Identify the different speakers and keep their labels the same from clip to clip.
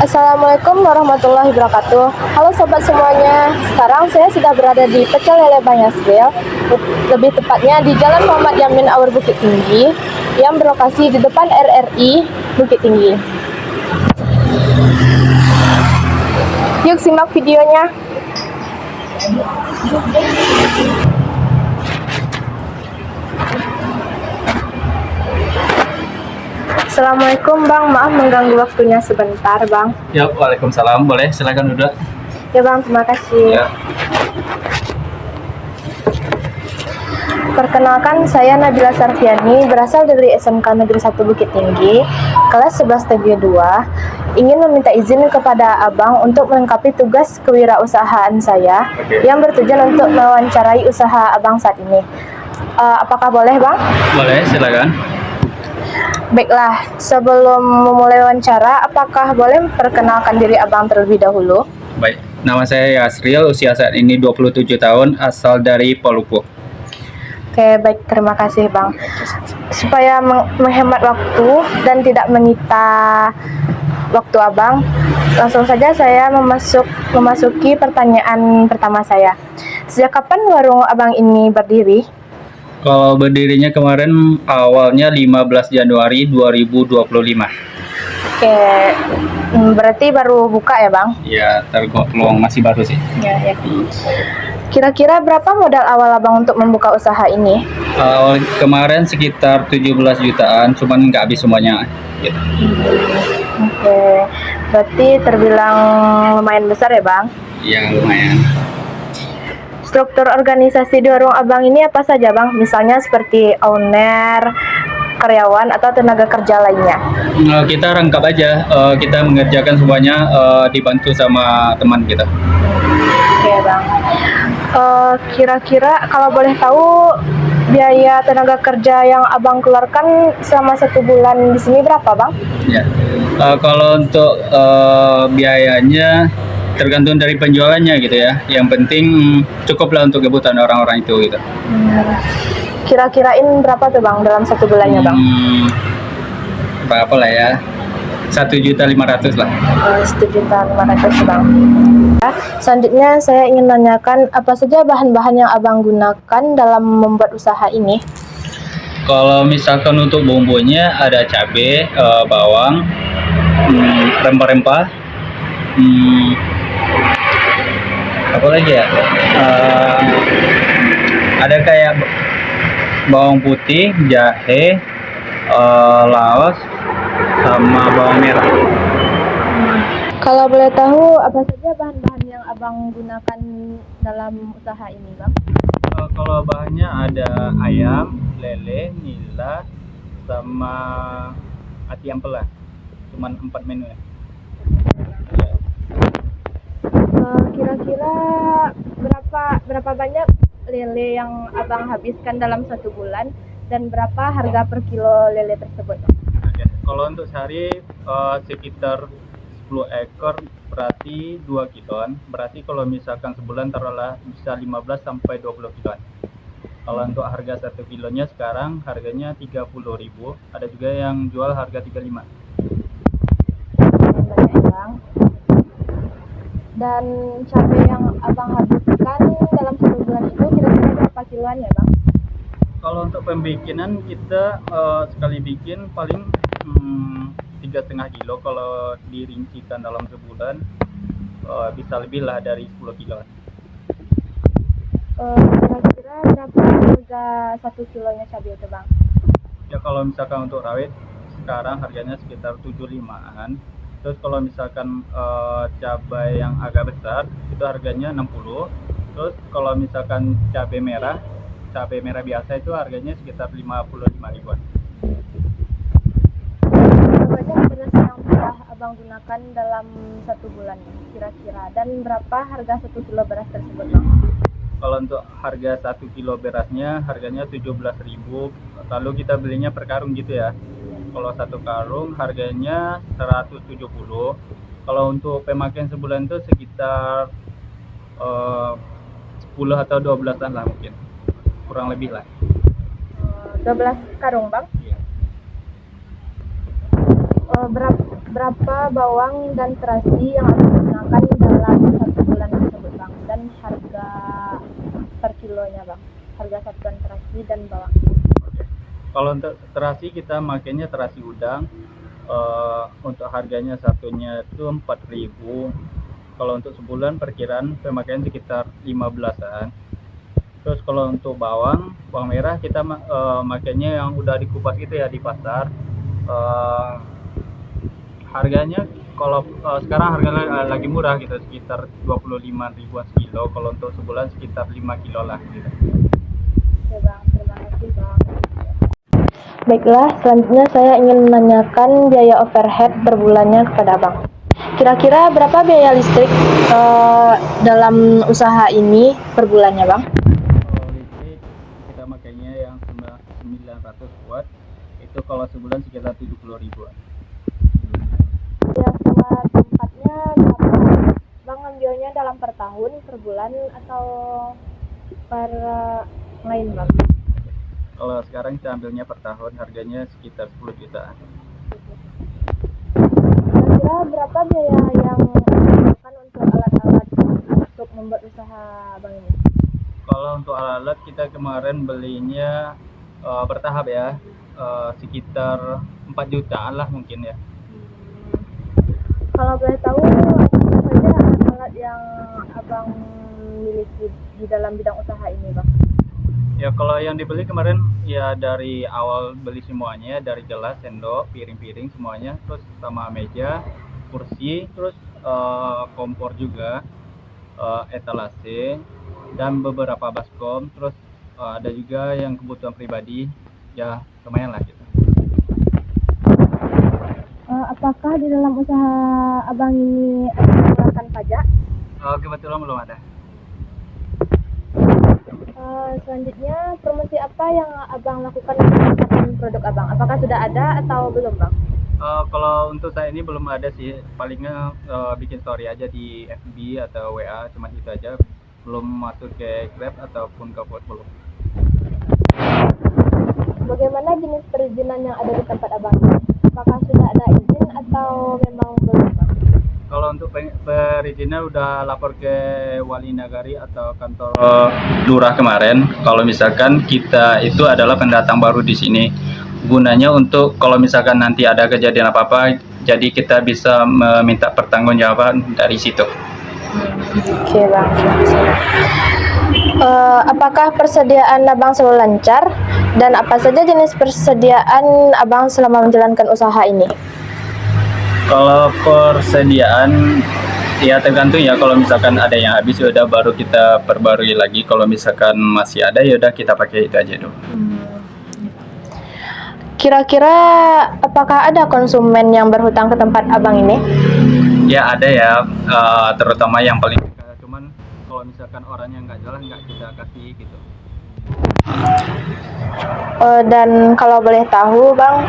Speaker 1: Assalamualaikum warahmatullahi wabarakatuh. Halo sobat semuanya, sekarang saya sudah berada di Pecel Lele Bang Yasril, lebih tepatnya di Jalan Muhammad Yamin Awur Bukit Tinggi, yang berlokasi di depan RRI Bukit Tinggi. Yuk simak videonya. Assalamualaikum Bang, maaf mengganggu waktunya sebentar Bang.
Speaker 2: Ya, waalaikumsalam. Boleh, silakan duduk.
Speaker 1: Ya Bang, terima kasih.
Speaker 2: Ya.
Speaker 1: Perkenalkan, saya Nabila Sarfiani, berasal dari SMK Negeri 1 Bukit Tinggi, kelas 11 TG 2, ingin meminta izin kepada Abang untuk melengkapi tugas kewirausahaan saya yang bertujuan untuk mewawancarai usaha Abang saat ini. Apakah boleh Bang?
Speaker 2: Boleh, silakan.
Speaker 1: Baiklah, sebelum memulai wawancara, apakah boleh perkenalkan diri Abang terlebih dahulu?
Speaker 2: Baik, nama saya Yasril, usia saat ini 27 tahun, asal dari Polupu.
Speaker 1: Oke, baik, terima kasih Bang. Supaya menghemat waktu dan tidak menyita waktu Abang, langsung saja saya memasuki pertanyaan pertama saya. Sejak kapan warung Abang ini berdiri?
Speaker 2: Kalau berdirinya kemarin awalnya 15 Januari 2025.
Speaker 1: Oke, berarti baru buka ya Bang?
Speaker 2: Ya, tergolong masih baru sih.
Speaker 1: Ya. Kira-kira berapa modal awal Abang untuk membuka usaha ini?
Speaker 2: Kemarin sekitar 17 jutaan, cuman nggak habis semuanya. Gitu.
Speaker 1: Oke, berarti terbilang lumayan besar ya Bang?
Speaker 2: Ya, lumayan.
Speaker 1: Struktur organisasi di warung Abang ini apa saja Bang? Misalnya seperti owner, karyawan, atau tenaga kerja lainnya?
Speaker 2: Kita rangkap aja, kita mengerjakan semuanya, dibantu sama teman kita.
Speaker 1: Oke Bang. Kira-kira kalau boleh tahu biaya tenaga kerja yang Abang keluarkan selama 1 bulan di sini berapa Bang?
Speaker 2: Ya, kalau untuk biayanya tergantung dari penjualannya gitu ya. Yang penting cukuplah untuk kebutuhan orang-orang itu gitu.
Speaker 1: Kira-kirain berapa tuh Bang dalam 1 bulannya Bang?
Speaker 2: Berapa lah ya? 1.500.000 lah.
Speaker 1: 1.500.000 Bang. Selanjutnya saya ingin menanyakan apa saja bahan-bahan yang Abang gunakan dalam membuat usaha ini?
Speaker 2: Kalau misalkan untuk bumbunya ada cabai, bawang, rempah-rempah, apa lagi ya? Ada kayak bawang putih, jahe, laos, sama bawang merah.
Speaker 1: Kalau boleh tahu apa saja bahan-bahan yang Abang gunakan dalam usaha ini Bang?
Speaker 2: Kalau bahannya ada ayam, lele, nila, sama ati ampela. Cuman 4 menu ya.
Speaker 1: Kira-kira berapa banyak lele yang Abang habiskan dalam 1 bulan dan berapa harga per kilo lele tersebut?
Speaker 2: Oke. Kalau untuk sehari sekitar 10 ekor berarti 2 kiloan. Berarti kalau misalkan sebulan taruhlah bisa 15 sampai 20 kiloan. Kalau untuk harga 1 kilonya sekarang harganya 30.000. Ada juga yang jual harga 35.
Speaker 1: Banyak Bang. Dan cabai yang Abang habiskan dalam 1 bulan itu kira-kira berapa kiloan ya Bang?
Speaker 2: Kalau untuk pembikinan kita sekali bikin paling 3,5 kilo. Kalau dirincikan dalam sebulan bisa lebih lah dari 10 kiloan.
Speaker 1: Kira-kira berapa harga 1 kilonya cabai itu Bang?
Speaker 2: Ya kalau misalkan untuk rawit sekarang harganya sekitar 75-an. Terus kalau misalkan cabai yang agak besar itu harganya 60. Terus kalau misalkan cabai merah biasa itu harganya sekitar 55 ribuan.
Speaker 1: Berapa banyak beras yang telah Abang gunakan dalam 1 bulan kira-kira, dan berapa harga 1 kilo beras tersebut Bang?
Speaker 2: Kalau untuk harga 1 kilo berasnya harganya 17.000. Lalu kita belinya per karung gitu ya. Kalau 1 karung harganya 170. Kalau untuk pemakaian sebulan itu sekitar 10 atau 12-an lah mungkin. Kurang lebih lah.
Speaker 1: 12 karung Bang?
Speaker 2: Iya.
Speaker 1: berapa bawang dan terasi yang akan digunakan dalam 1 bulan tersebut Bang, dan harga per kilonya Bang, harga satuan terasi dan bawang.
Speaker 2: Kalau untuk terasi kita makainya terasi udang. Untuk harganya satunya itu 4.000. Kalau untuk sebulan perkiraan pemakaian sekitar 15-an. Terus kalau untuk bawang merah kita makainya yang udah dikupas gitu ya di pasar. Harganya kalau sekarang harganya lagi murah gitu, sekitar 25 ribuan sekilo. Kalau untuk sebulan sekitar 5 kilo lah gitu.
Speaker 1: Oke Bang, terima kasih Bang. Baiklah, selanjutnya saya ingin menanyakan biaya overhead per bulannya kepada Abang. Kira-kira berapa biaya listrik dalam usaha ini per bulannya Bang?
Speaker 2: Kalau listrik kita makainya yang 900 watt, itu kalau sebulan sekitar 70 ribuan.
Speaker 1: Ya, sama tempatnya berapa? Bang ambilnya dalam per tahun, per bulan, atau per lain Bang?
Speaker 2: Kalau sekarang kita ambilnya per tahun, harganya sekitar 10 jutaan.
Speaker 1: Kira-kira berapa biaya yang digunakan untuk alat-alat untuk membuat usaha Bang ini?
Speaker 2: Kalau untuk alat kita kemarin belinya bertahap ya, sekitar 4 jutaan lah mungkin ya.
Speaker 1: Kalau boleh tahu, apa saja alat-alat yang Abang miliki di dalam bidang usaha ini Bang?
Speaker 2: Ya kalau yang dibeli kemarin ya dari awal beli semuanya, dari gelas, sendok, piring-piring semuanya, terus sama meja, kursi, terus kompor juga, etalase, dan beberapa baskom, terus ada juga yang kebutuhan pribadi, ya lumayan lah gitu.
Speaker 1: Apakah di dalam usaha Abang ini mengenakan pajak?
Speaker 2: Kebetulan belum ada.
Speaker 1: Selanjutnya, promosi apa yang Abang lakukan untuk meningkatkan produk Abang? Apakah sudah ada atau belum Bang?
Speaker 2: Kalau untuk saya ini belum ada sih, palingnya bikin story aja di FB atau WA, cuma itu aja, belum masuk ke Grab ataupun ke Food belum.
Speaker 1: Bagaimana jenis perizinan yang ada di tempat Abang? Apakah sudah ada izin atau memang belum Bang?
Speaker 2: Kalau untuk perizinan udah lapor ke wali nagari atau kantor lurah kemarin. Kalau misalkan kita itu adalah pendatang baru di sini, gunanya untuk kalau misalkan nanti ada kejadian apa-apa, jadi kita bisa meminta pertanggungjawaban dari situ.
Speaker 1: Oke Bang. Apakah persediaan Abang selalu lancar, dan apa saja jenis persediaan Abang selama menjalankan usaha ini?
Speaker 2: Kalau persediaan ya tergantung ya, kalau misalkan ada yang habis ya udah baru kita perbarui lagi, kalau misalkan masih ada ya udah kita pakai itu aja dulu.
Speaker 1: Kira-kira apakah ada konsumen yang berhutang ke tempat Abang ini?
Speaker 2: Ya ada ya, terutama yang paling dekat. Cuman kalau misalkan orangnya nggak jelas nggak kita kasih gitu.
Speaker 1: Dan kalau boleh tahu Bang,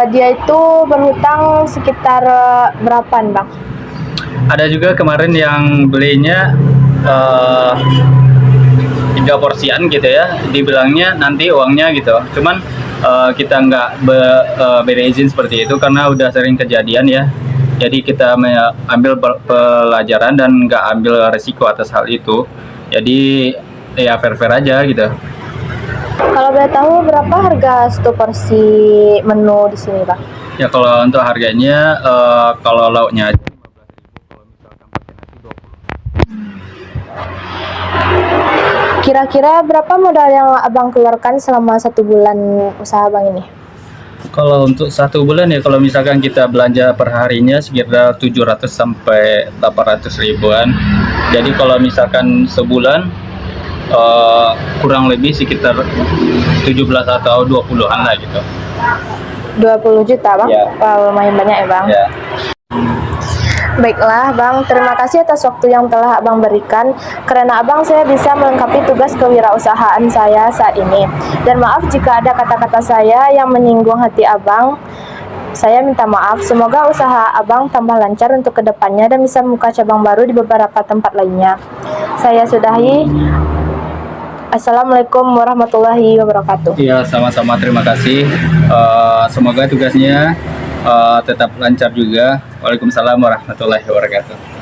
Speaker 1: dia itu berhutang sekitar berapaan Bang?
Speaker 2: Ada juga kemarin yang belinya 3 porsian gitu ya, dibilangnya nanti uangnya gitu. Cuman kita nggak beri izin seperti itu karena udah sering kejadian ya. Jadi kita ambil pelajaran dan nggak ambil resiko atas hal itu. Jadi ya fair-fair aja gitu.
Speaker 1: Kalau boleh tahu berapa harga satu porsi menu di sini Bang?
Speaker 2: Ya kalau untuk harganya, kalau lauknya aja 15.000, kalau misalkan pakai nasi 20.
Speaker 1: Kira-kira berapa modal yang Abang keluarkan selama 1 bulan usaha Bang ini?
Speaker 2: Kalau untuk 1 bulan ya, kalau misalkan kita belanja per harinya sekitar 700 sampai 800 ribuan. Jadi kalau misalkan sebulan kurang lebih sekitar 17 atau 20-an lah gitu.
Speaker 1: 20 juta Bang?
Speaker 2: Ya.
Speaker 1: Wow, lumayan banyak ya Bang.
Speaker 2: Ya.
Speaker 1: Baiklah Bang, terima kasih atas waktu yang telah Abang berikan. Karena Abang saya bisa melengkapi tugas kewirausahaan saya saat ini. Dan maaf jika ada kata-kata saya yang menyinggung hati Abang. Saya minta maaf. Semoga usaha Abang tambah lancar untuk kedepannya dan bisa membuka cabang baru di beberapa tempat lainnya. Saya sudahi. Assalamualaikum warahmatullahi wabarakatuh.
Speaker 2: Iya, sama-sama, terima kasih. Semoga tugasnya tetap lancar juga. Waalaikumsalam warahmatullahi wabarakatuh.